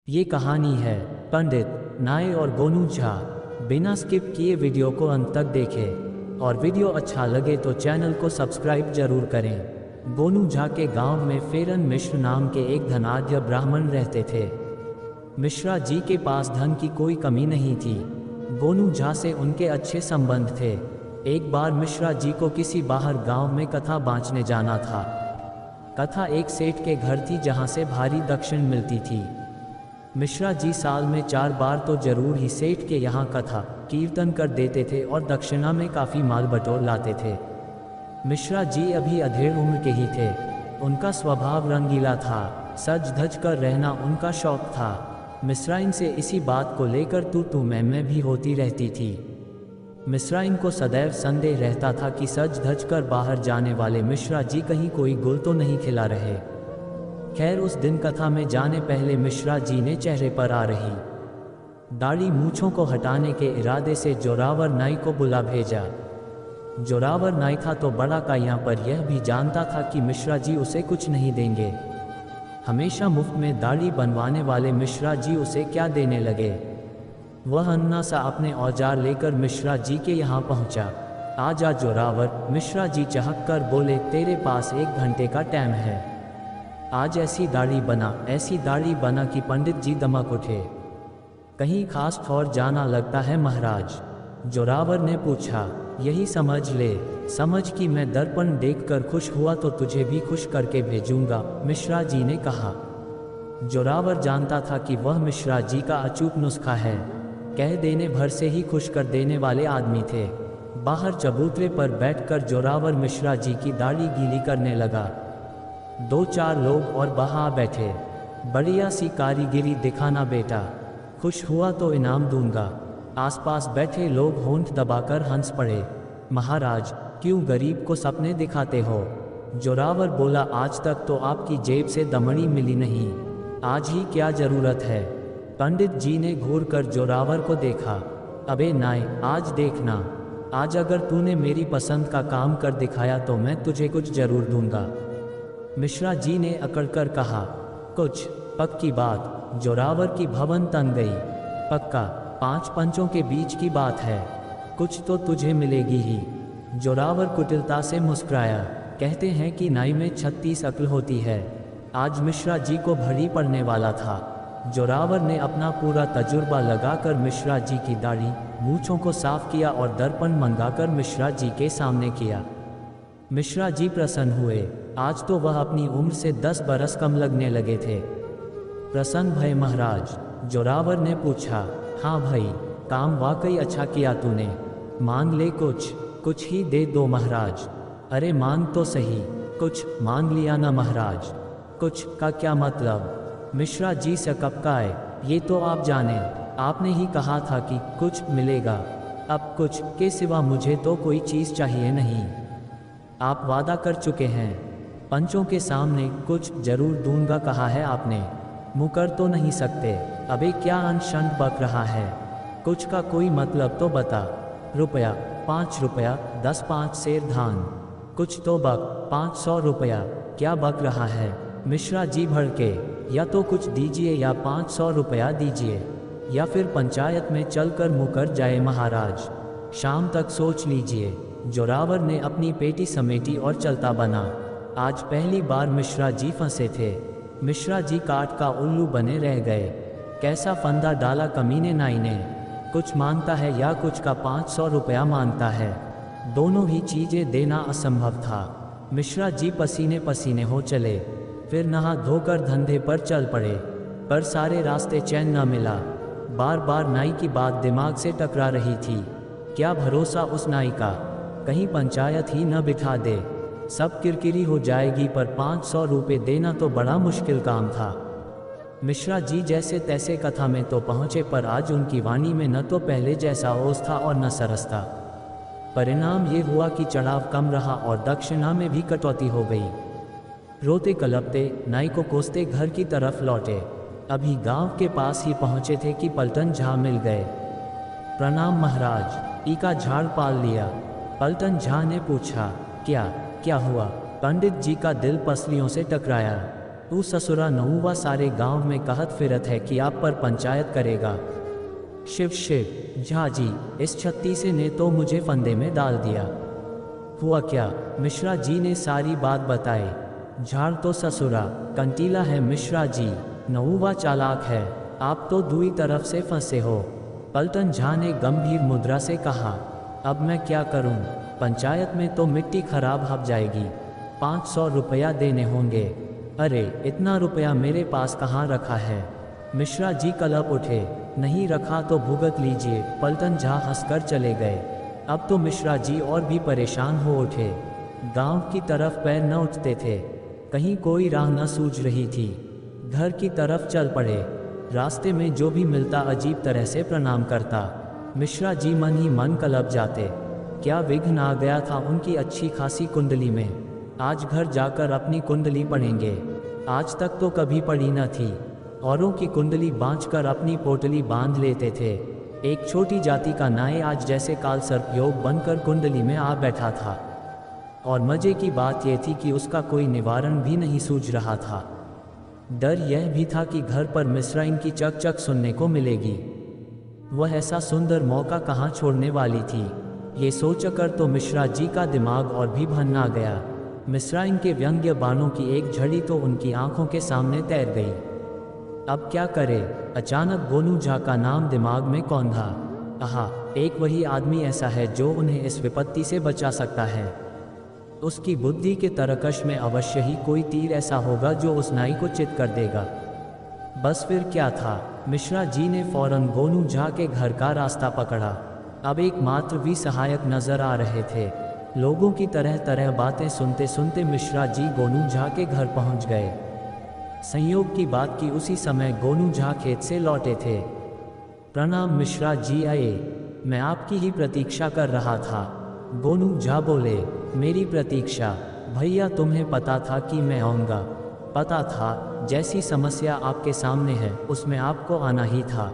ये कहानी है पंडित नाई और गोनू झा। बिना स्किप किए वीडियो को अंत तक देखें और वीडियो अच्छा लगे तो चैनल को सब्सक्राइब जरूर करें। गोनू झा के गांव में फेरन मिश्र नाम के एक धनाढ्य ब्राह्मण रहते थे। मिश्रा जी के पास धन की कोई कमी नहीं थी। गोनू झा से उनके अच्छे संबंध थे। एक बार मिश्रा जी को किसी बाहर गांव में कथा बाँचने जाना था। कथा एक सेठ के घर थी जहां से भारी दक्षिण मिलती थी। मिश्रा जी साल में 4 बार तो जरूर ही सेठ के यहाँ कथा कीर्तन कर देते थे और दक्षिणा में काफ़ी माल बटोर लाते थे। मिश्रा जी अभी अधेड़ उम्र के ही थे। उनका स्वभाव रंगीला था, सज धज कर रहना उनका शौक था। मिश्राइन से इसी बात को लेकर तू मैं भी होती रहती थी। मिश्राइन को सदैव संदेह रहता था कि सज धज कर बाहर जाने वाले मिश्रा जी कहीं कोई गुल तो नहीं खिला रहे। खैर उस दिन कथा में जाने पहले मिश्रा जी ने चेहरे पर आ रही दाढ़ी मूछों को हटाने के इरादे से जोरावर नाई को बुला भेजा। जोरावर नाई था तो बड़ा काया पर यह भी जानता था कि मिश्रा जी उसे कुछ नहीं देंगे। हमेशा मुफ्त में दाढ़ी बनवाने वाले मिश्रा जी उसे क्या देने लगे। वह अन्ना सा अपने औजार लेकर मिश्रा जी के यहाँ पहुँचा। आजा जोरावर, मिश्रा जी चहक कर बोले, तेरे पास 1 घंटे का टाइम है। आज ऐसी दाढ़ी बना कि पंडित जी दमक उठे। कहीं खास ठौर जाना लगता है महाराज? जोरावर ने पूछा। यही समझ ले। समझ कि मैं दर्पण देखकर खुश हुआ तो तुझे भी खुश करके भेजूंगा, मिश्रा जी ने कहा। जोरावर जानता था कि वह मिश्रा जी का अचूक नुस्खा है। कह देने भर से ही खुश कर देने वाले आदमी थे। बाहर चबूतरे पर बैठकर जोरावर मिश्रा जी की दाढ़ी गीली करने लगा। 2-4 लोग और वहाँ बैठे। बढ़िया सी कारीगिरी दिखाना बेटा, खुश हुआ तो इनाम दूंगा। आसपास बैठे लोग होंठ दबाकर हंस पड़े। महाराज, क्यों गरीब को सपने दिखाते हो? जोरावर बोला, आज तक तो आपकी जेब से दमड़ी मिली नहीं, आज ही क्या जरूरत है? पंडित जी ने घूर कर जोरावर को देखा। अबे नाई, आज देखना, आज अगर तूने मेरी पसंद का काम कर दिखाया तो मैं तुझे कुछ जरूर दूंगा। मिश्रा जी ने अकड़कर कहा। कुछ? पक्की बात? जोरावर की भवन तन गई। पक्का, 5 पंचों के बीच की बात है, कुछ तो तुझे मिलेगी ही। जोरावर कुटिलता से मुस्कुराया। कहते हैं कि नाई में 36 अक्ल होती है। आज मिश्रा जी को भरी पड़ने वाला था। जोरावर ने अपना पूरा तजुर्बा लगाकर मिश्रा जी की दाढ़ी मूछों को साफ किया और दर्पण मंगाकर मिश्रा जी के सामने किया। मिश्रा जी प्रसन्न हुए। आज तो वह अपनी उम्र से 10 बरस कम लगने लगे थे। प्रसन्न भय महाराज? जोरावर ने पूछा। हाँ भाई, काम वाकई अच्छा किया तूने। मांग ले कुछ ही दे दो महाराज। अरे मांग तो सही। कुछ मांग लिया ना महाराज। कुछ का क्या मतलब? मिश्रा जी से कपकाए। ये तो आप जाने, आपने ही कहा था कि कुछ मिलेगा। अब कुछ के सिवा मुझे तो कोई चीज़ चाहिए नहीं। आप वादा कर चुके हैं, पंचों के सामने कुछ जरूर दूंगा कहा है आपने, मुकर तो नहीं सकते। अबे क्या अनशन बक रहा है? कुछ का कोई मतलब तो बता। रुपया? 5 रुपया? 10 5 सेर धान? कुछ तो बक। 500 रुपया? क्या बक रहा है? मिश्रा जी भड़के। या तो कुछ दीजिए या 500 रुपया दीजिए, या फिर पंचायत में चलकर मुकर जाए महाराज। शाम तक सोच लीजिए। जोरावर ने अपनी पेटी समेटी और चलता बना। आज पहली बार मिश्रा जी फंसे थे। मिश्रा जी काट का उल्लू बने रह गए। कैसा फंदा डाला कमीने नाई ने। कुछ मांगता है या कुछ का 500 रुपया मांगता है। दोनों ही चीज़ें देना असंभव था। मिश्रा जी पसीने पसीने हो चले। फिर नहा धोकर धंधे पर चल पड़े। पर सारे रास्ते चैन न मिला। बार बार नाई की बात दिमाग से टकरा रही थी। क्या भरोसा उस नाई का, कहीं पंचायत ही न बिठा दे। सब किरकिरी हो जाएगी। पर 500 रुपये देना तो बड़ा मुश्किल काम था। मिश्रा जी जैसे तैसे कथा में तो पहुँचे, पर आज उनकी वाणी में न तो पहले जैसा ओस था और न सरस था। परिणाम ये हुआ कि चढ़ाव कम रहा और दक्षिणा में भी कटौती हो गई। रोते कलपते नाई को कोसते घर की तरफ लौटे। अभी गांव के पास ही पहुँचे थे कि पलटन झा मिल गए। प्रणाम महाराज, ई का झाड़ पाल लिया? पलटन झा ने पूछा। क्या हुआ? पंडित जी का दिल पसलियों से टकराया। तू ससुरा नहुआ सारे गांव में कहत फिरत है कि आप पर पंचायत करेगा। शिव शिव झा जी, इस छत्तीसे ने तो मुझे फंदे में डाल दिया। हुआ क्या? मिश्रा जी ने सारी बात बताई। झाड़ तो ससुरा कंटीला है मिश्रा जी, नहुआ चालाक है, आप तो दूई तरफ से फंसे हो। पलटन झा ने गंभीर मुद्रा से कहा, अब मैं क्या करूं? पंचायत में तो मिट्टी खराब हब जाएगी, 500 रुपया देने होंगे। अरे इतना रुपया मेरे पास कहाँ रखा है? मिश्रा जी कलप उठे, नहीं रखा तो भुगत लीजिए। पलटन झा हंसकर चले गए। अब तो मिश्रा जी और भी परेशान हो उठे। गांव की तरफ पैर न उठते थे, कहीं कोई राह न सूझ रही थी। घर की तरफ चल पड़े। रास्ते में जो भी मिलता अजीब तरह से प्रणाम करता। मिश्रा जी मन ही मन कलप जाते। क्या विघ्न आ गया था उनकी अच्छी खासी कुंडली में? आज घर जाकर अपनी कुंडली पढ़ेंगे। आज तक तो कभी पढ़ी न थी। औरों की कुंडली बांधकर अपनी पोटली बांध लेते थे। एक छोटी जाति का नाई आज जैसे काल सर्प योग बनकर कुंडली में आ बैठा था। और मजे की बात यह थी कि उसका कोई निवारण भी नहीं सूझ रहा था। डर यह भी था कि घर पर मिश्रा इनकी चक चक सुनने को मिलेगी। वह ऐसा सुंदर मौका कहाँ छोड़ने वाली थी। ये सोचकर तो मिश्रा जी का दिमाग और भी भन्ना गया। मिश्रा इनके व्यंग्य बाणों की एक झड़ी तो उनकी आंखों के सामने तैर गई। अब क्या करे? अचानक गोनू झा का नाम दिमाग में कौंधा। आहा, एक वही आदमी ऐसा है जो उन्हें इस विपत्ति से बचा सकता है। उसकी बुद्धि के तरकश में अवश्य ही कोई तीर ऐसा होगा जो उस नाई को चित कर देगा। बस फिर क्या था? मिश्रा जी ने फौरन गोनू झा के घर का रास्ता पकड़ा। अब एकमात्र भी सहायक नजर आ रहे थे। लोगों की तरह तरह बातें सुनते सुनते मिश्रा जी गोनू झा के घर पहुंच गए। संयोग की बात कि उसी समय गोनू झा खेत से लौटे थे। प्रणाम मिश्रा जी, आए, मैं आपकी ही प्रतीक्षा कर रहा था। गोनू झा बोले, मेरी प्रतीक्षा? भैया तुम्हें पता था कि मैं आऊँगा। पता था, जैसी समस्या आपके सामने है उसमें आपको आना ही था।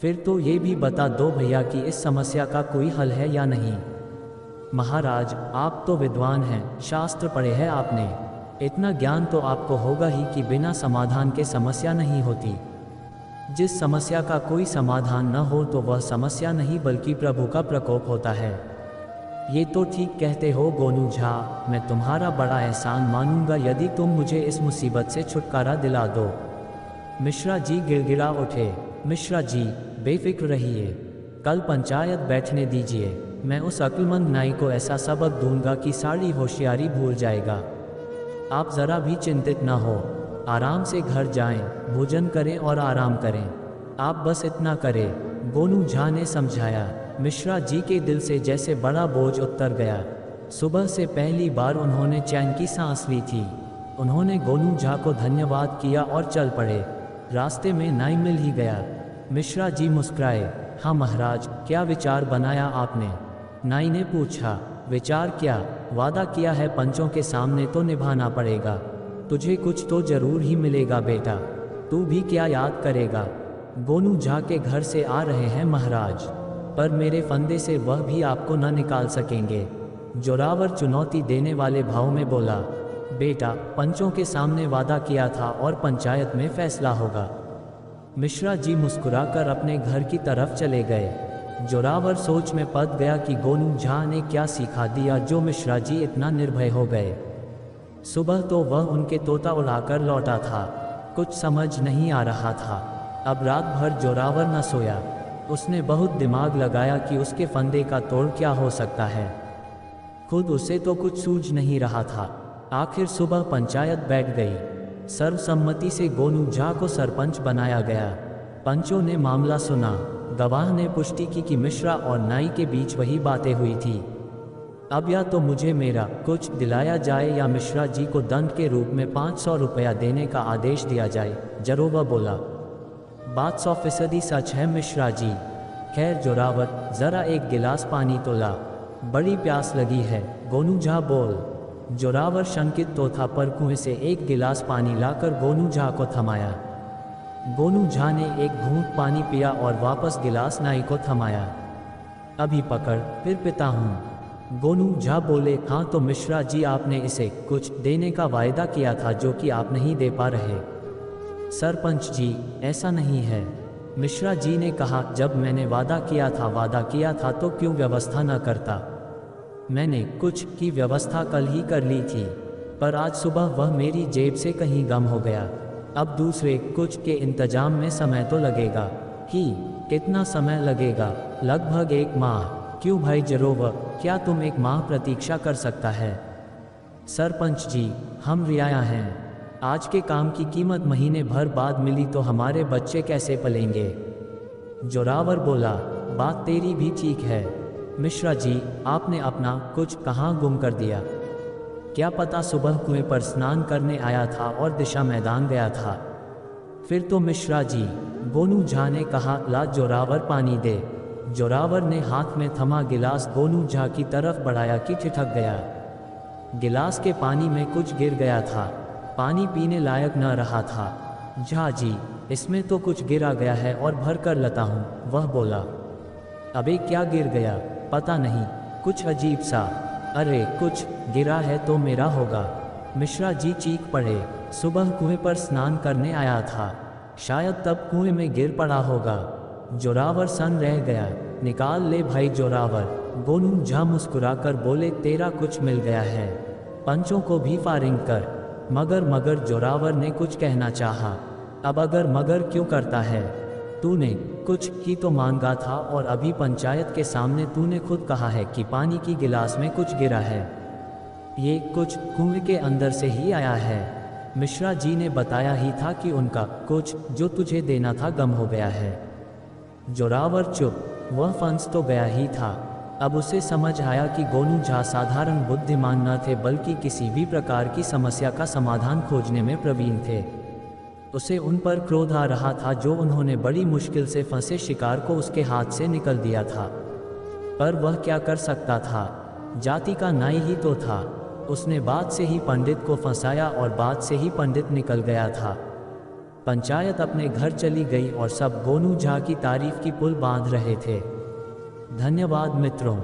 फिर तो ये भी बता दो भैया कि इस समस्या का कोई हल है या नहीं। महाराज, आप तो विद्वान हैं, शास्त्र पढ़े हैं आपने, इतना ज्ञान तो आपको होगा ही कि बिना समाधान के समस्या नहीं होती। जिस समस्या का कोई समाधान न हो तो वह समस्या नहीं बल्कि प्रभु का प्रकोप होता है। ये तो ठीक कहते हो गोनू झा, मैं तुम्हारा बड़ा एहसान मानूंगा यदि तुम मुझे इस मुसीबत से छुटकारा दिला दो। मिश्रा जी गिड़गिड़ा उठे। मिश्रा जी, बेफिक्र रहिए, कल पंचायत बैठने दीजिए। मैं उस अक्लमंद नाई को ऐसा सबक दूंगा कि सारी होशियारी भूल जाएगा। आप ज़रा भी चिंतित न हो, आराम से घर जाएं, भोजन करें और आराम करें। आप बस इतना करें, गोनू झा ने समझाया। मिश्रा जी के दिल से जैसे बड़ा बोझ उतर गया। सुबह से पहली बार उन्होंने चैन की सांस ली थी। उन्होंने गोनू झा को धन्यवाद किया और चल पड़े। रास्ते में नाई मिल ही गया। मिश्रा जी मुस्कुराए। हाँ महाराज, क्या विचार बनाया आपने? नाई ने पूछा। विचार क्या? वादा किया है पंचों के सामने तो निभाना पड़ेगा। तुझे कुछ तो जरूर ही मिलेगा बेटा, तू भी क्या याद करेगा। गोनू झा के घर से आ रहे हैं महाराज, पर मेरे फंदे से वह भी आपको न निकाल सकेंगे। जोरावर चुनौती देने वाले भाव में बोला। बेटा, पंचों के सामने वादा किया था और पंचायत में फैसला होगा। मिश्रा जी मुस्कुराकर अपने घर की तरफ चले गए। जोरावर सोच में पड़ गया कि गोनू झा ने क्या सिखा दिया जो मिश्रा जी इतना निर्भय हो गए। सुबह तो वह उनके तोता उड़ाकर लौटा था, कुछ समझ नहीं आ रहा था। अब रात भर जोरावर न सोया। उसने बहुत दिमाग लगाया कि उसके फंदे का तोड़ क्या हो सकता है। खुद उसे तो कुछ सूझ नहीं रहा था। आखिर सुबह पंचायत बैठ गई। सर्वसम्मति से गोनू झा को सरपंच बनाया गया। पंचों ने मामला सुना। गवाह ने पुष्टि की कि मिश्रा और नाई के बीच वही बातें हुई थी। अब या तो मुझे मेरा कुछ दिलाया जाए या मिश्रा जी को दंड के रूप में 500 रुपया देने का आदेश दिया जाए, जोरावर बोला। बात 100% सच है मिश्रा जी। खैर जोरावर, जरा एक गिलास पानी तो ला, बड़ी प्यास लगी है। गोनू झा बोल। जोरावर शंकित तो था, पर कुएं से एक गिलास पानी लाकर गोनू झा को थमाया। गोनू झा ने एक घूंट पानी पिया और वापस गिलास नाई को थमाया। अभी पकड़, फिर पिता हूँ। गोनू झा बोले, हाँ तो मिश्रा जी, आपने इसे कुछ देने का वायदा किया था जो कि आप नहीं दे पा रहे। सरपंच जी, ऐसा नहीं है। मिश्रा जी ने कहा, जब मैंने वादा किया था तो क्यों व्यवस्था न करता। मैंने कुछ की व्यवस्था कल ही कर ली थी, पर आज सुबह वह मेरी जेब से कहीं गुम हो गया। अब दूसरे कुछ के इंतजाम में समय तो लगेगा ही। कितना समय लगेगा? लगभग 1 माह। क्यों भाई जरोव, क्या तुम 1 माह प्रतीक्षा कर सकता है? सरपंच जी, हम रियाया हैं। आज के काम की कीमत महीने भर बाद मिली तो हमारे बच्चे कैसे पलेंगे? जोरावर बोला, बात तेरी भी ठीक है। मिश्रा जी, आपने अपना कुछ कहाँ गुम कर दिया? क्या पता, सुबह कुएं पर स्नान करने आया था और दिशा मैदान गया था। फिर तो मिश्रा जी, गोनू झा ने कहा, ला जोरावर पानी दे। जोरावर ने हाथ में थमा गिलास गोनू झा की तरफ बढ़ाया कि ठिठक गया। गिलास के पानी में कुछ गिर गया था। पानी पीने लायक न रहा था। झा जी, इसमें तो कुछ गिरा गया है और भर कर लाता हूँ, वह बोला। अबे क्या गिर गया? पता नहीं, कुछ अजीब सा। अरे कुछ गिरा है तो मेरा होगा। मिश्रा जी चीख पड़े। सुबह कुएं पर स्नान करने आया था, शायद तब कुएं में गिर पड़ा होगा। जोरावर सन रह गया। निकाल ले भाई जोरावर। गोनू झा मुस्कुराकर बोले, तेरा कुछ मिल गया है, पंचों को भी फारिंग कर। मगर जोरावर ने कुछ कहना चाहा। अब अगर मगर क्यों करता है? तूने कुछ ही तो मांगा था और अभी पंचायत के सामने तूने खुद कहा है कि पानी की गिलास में कुछ गिरा है। ये कुछ कुएं के अंदर से ही आया है। मिश्रा जी ने बताया ही था कि उनका कुछ जो तुझे देना था गम हो गया है। जोरावर चुप। वह फंस तो गया ही था। अब उसे समझ आया कि गोनू झा साधारण बुद्धिमान न थे, बल्कि किसी भी प्रकार की समस्या का समाधान खोजने में प्रवीण थे। उसे उन पर क्रोध आ रहा था जो उन्होंने बड़ी मुश्किल से फंसे शिकार को उसके हाथ से निकल दिया था। पर वह क्या कर सकता था? जाति का नाई ही तो था। उसने बात से ही पंडित को फंसाया और बात से ही पंडित निकल गया था। पंचायत अपने घर चली गई और सब गोनू झा की तारीफ की पुल बांध रहे थे। धन्यवाद मित्रों।